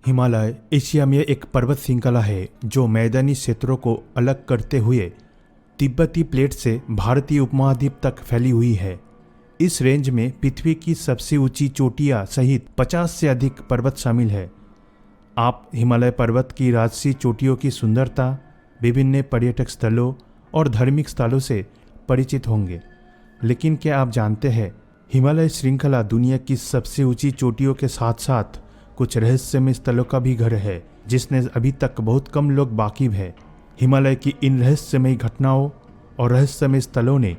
Himalaya Asia में एक पर्वत श्रृंखला है जो मैदानी क्षेत्रों को अलग करते हुए तिब्बती प्लेट से भारतीय उपमहाद्वीप तक फैली हुई है। इस रेंज में पृथ्वी की सबसे ऊंची चोटियां सहित 50 से अधिक पर्वत शामिल है। आप हिमालय पर्वत की राजसी चोटियों की सुंदरता, विभिन्न पर्यटक स्थलों और धार्मिक स्थलों से परिचित होंगे। लेकिन क्या आप जानते हैं, हिमालय श्रृंखला दुनिया की सबसे ऊंची चोटियों के साथ साथ कुछ रहस्यमय स्थलों का भी घर है, जिसने अभी तक बहुत कम लोग वाकिफ है। हिमालय की इन रहस्यमय घटनाओं और रहस्यमय स्थलों ने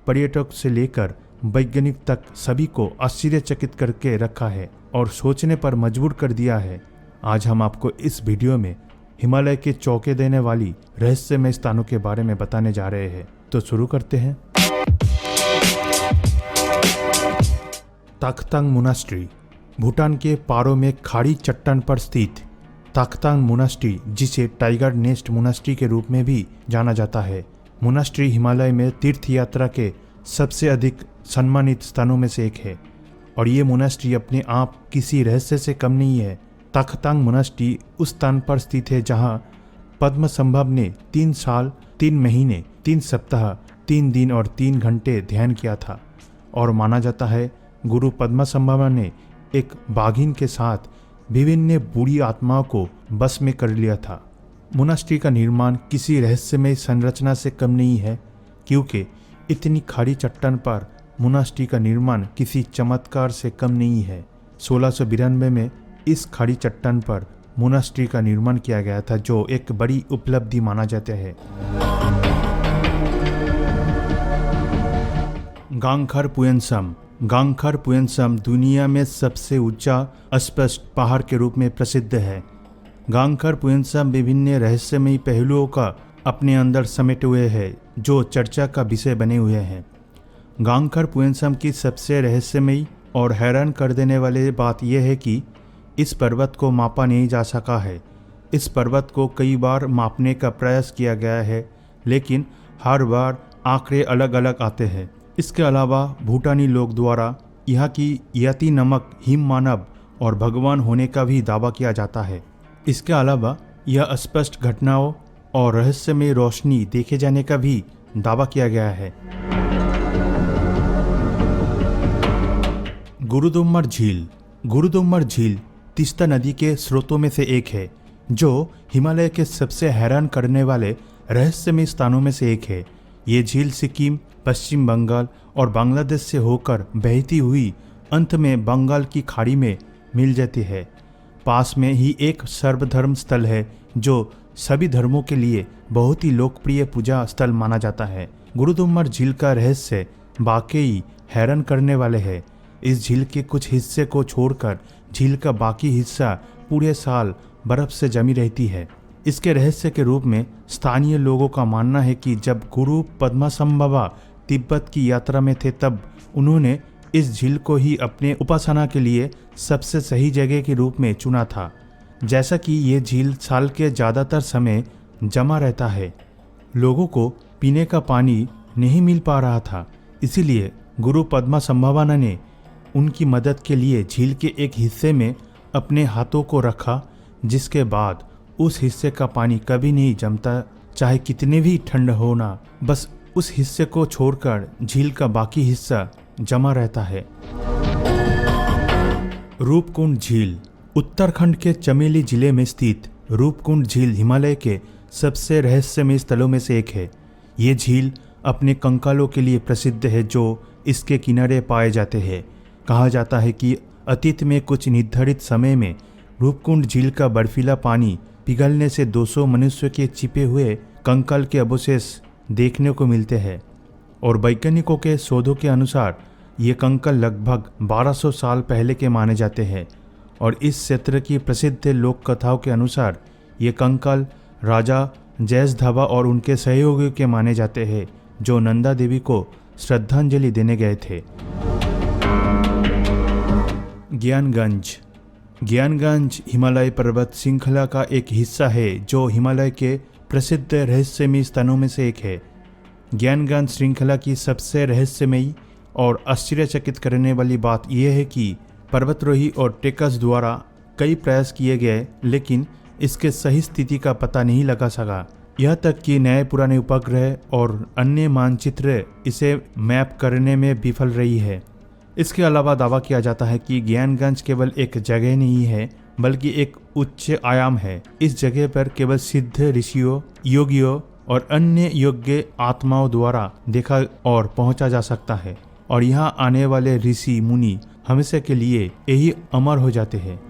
पर्यटक से लेकर वैज्ञानिक तक सभी को आश्चर्यचकित करके रखा है और सोचने पर मजबूर कर दिया है। आज हम आपको इस वीडियो में हिमालय के चौंके देने वाली रहस्यमय स्थानों के बारे में बताने जा रहे हैं। तो शुरू करते हैं। ताकतांग मोनास्ट्री। भूटान के पारो में खाड़ी चट्टान पर स्थित ताकतांग मोनास्ट्री, जिसे टाइगर नेस्ट मोनास्ट्री के रूप में भी जाना जाता है, मोनास्ट्री हिमालय में तीर्थ यात्रा के सबसे अधिक सम्मानित स्थानों में से एक है और ये मोनास्ट्री अपने आप किसी रहस्य से कम नहीं है। ताकतांग मोनास्ट्री उस स्थान पर स्थित है जहां पद्मसंभव ने 3 साल 3 महीने 3 सप्ताह 3 दिन और 3 घंटे ध्यान किया था और माना जाता है गुरु पद्मसंभव ने एक बाघिन के साथ विभिन्न बुरी आत्माओं को बस में कर लिया था। मोनास्ट्री का निर्माण किसी रहस्यमय संरचना से कम नहीं है, क्योंकि इतनी खाड़ी चट्टान पर मोनास्ट्री का निर्माण किसी चमत्कार से कम नहीं है। 1692 में इस खाड़ी चट्टान पर मोनास्ट्री का निर्माण किया गया था, जो एक बड़ी उपलब्धि माना जाता है। गांगखर पुयनसम। गांगखर पुयनसम दुनिया में सबसे ऊंचा अस्पष्ट पहाड़ के रूप में प्रसिद्ध है। गांगखर पुयनसम विभिन्न रहस्यमय पहलुओं का अपने अंदर समेटे हुए है, जो चर्चा का विषय बने हुए हैं। गांगखर पुयनसम की सबसे रहस्यमय और हैरान कर देने वाली बात यह है कि इस पर्वत को मापा नहीं जा सका है। इस पर्वत को कई बार मापने का प्रयास किया गया है, लेकिन हर बार आंकड़े अलग अलग आते हैं। इसके अलावा भूटानी लोग द्वारा यहाँ की यति नमक हिम मानव और भगवान होने का भी दावा किया जाता है। इसके अलावा यह अस्पष्ट घटनाओं और रहस्यमय रोशनी देखे जाने का भी दावा किया गया है। गुरुदुम्बर झील। गुरुदुम्बर झील तीस्ता नदी के स्रोतों में से एक है, जो हिमालय के सबसे हैरान करने वाले रहस्यमय स्थानों में से एक है। ये झील सिक्किम, पश्चिम बंगाल और बांग्लादेश से होकर बहती हुई अंत में बंगाल की खाड़ी में मिल जाती है। पास में ही एक सर्वधर्म स्थल है, जो सभी धर्मों के लिए बहुत ही लोकप्रिय पूजा स्थल माना जाता है। गुरुदुम्बर झील का रहस्य वाकई हैरान करने वाले है। इस झील के कुछ हिस्से को छोड़कर झील का बाकी हिस्सा पूरे साल बर्फ से जमी रहती है। इसके रहस्य के रूप में स्थानीय लोगों का मानना है कि जब गुरु पद्मसंभव तिब्बत की यात्रा में थे, तब उन्होंने इस झील को ही अपने उपासना के लिए सबसे सही जगह के रूप में चुना था। जैसा कि ये झील साल के ज़्यादातर समय जमा रहता है, लोगों को पीने का पानी नहीं मिल पा रहा था, इसीलिए गुरु पद्मसंभव ने उनकी मदद के लिए झील के एक हिस्से में अपने हाथों को रखा, जिसके बाद उस हिस्से का पानी कभी नहीं जमता, चाहे कितने भी ठंड हो ना। बस उस हिस्से को छोड़कर झील का बाकी हिस्सा जमा रहता है। रूपकुंड झील। उत्तराखंड के चमेली जिले में स्थित रूपकुंड झील हिमालय के सबसे रहस्यमय स्थलों में से एक है। ये झील अपने कंकालों के लिए प्रसिद्ध है, जो इसके किनारे पाए जाते हैं। कहा जाता है कि अतीत में कुछ निर्धारित समय में रूपकुंड झील का बर्फीला पानी पिघलने से 200 मनुष्य के छिपे हुए कंकाल के अवशेष देखने को मिलते हैं और वैज्ञानिकों के शोधों के अनुसार ये कंकाल लगभग 1200 साल पहले के माने जाते हैं और इस क्षेत्र की प्रसिद्ध लोक कथाओं के अनुसार ये कंकाल राजा जयसधवा और उनके सहयोगियों के माने जाते हैं, जो नंदा देवी को श्रद्धांजलि देने गए थे। ज्ञानगंज। ज्ञानगंज हिमालय पर्वत श्रृंखला का एक हिस्सा है, जो हिमालय के प्रसिद्ध रहस्यमय स्थानों में से एक है। ज्ञानगंज श्रृंखला की सबसे रहस्यमयी और आश्चर्यचकित करने वाली बात यह है कि पर्वतारोही और ट्रेकर्स द्वारा कई प्रयास किए गए, लेकिन इसके सही स्थिति का पता नहीं लगा सका। यह तक कि नए पुराने उपग्रह और अन्य मानचित्र इसे मैप करने में विफल रही है। इसके अलावा दावा किया जाता है कि ज्ञानगंज केवल एक जगह नहीं है, बल्कि एक उच्च आयाम है। इस जगह पर केवल सिद्ध ऋषियों, योगियों और अन्य योग्य आत्माओं द्वारा देखा और पहुंचा जा सकता है, और यहाँ आने वाले ऋषि मुनि हमेशा के लिए यही अमर हो जाते हैं।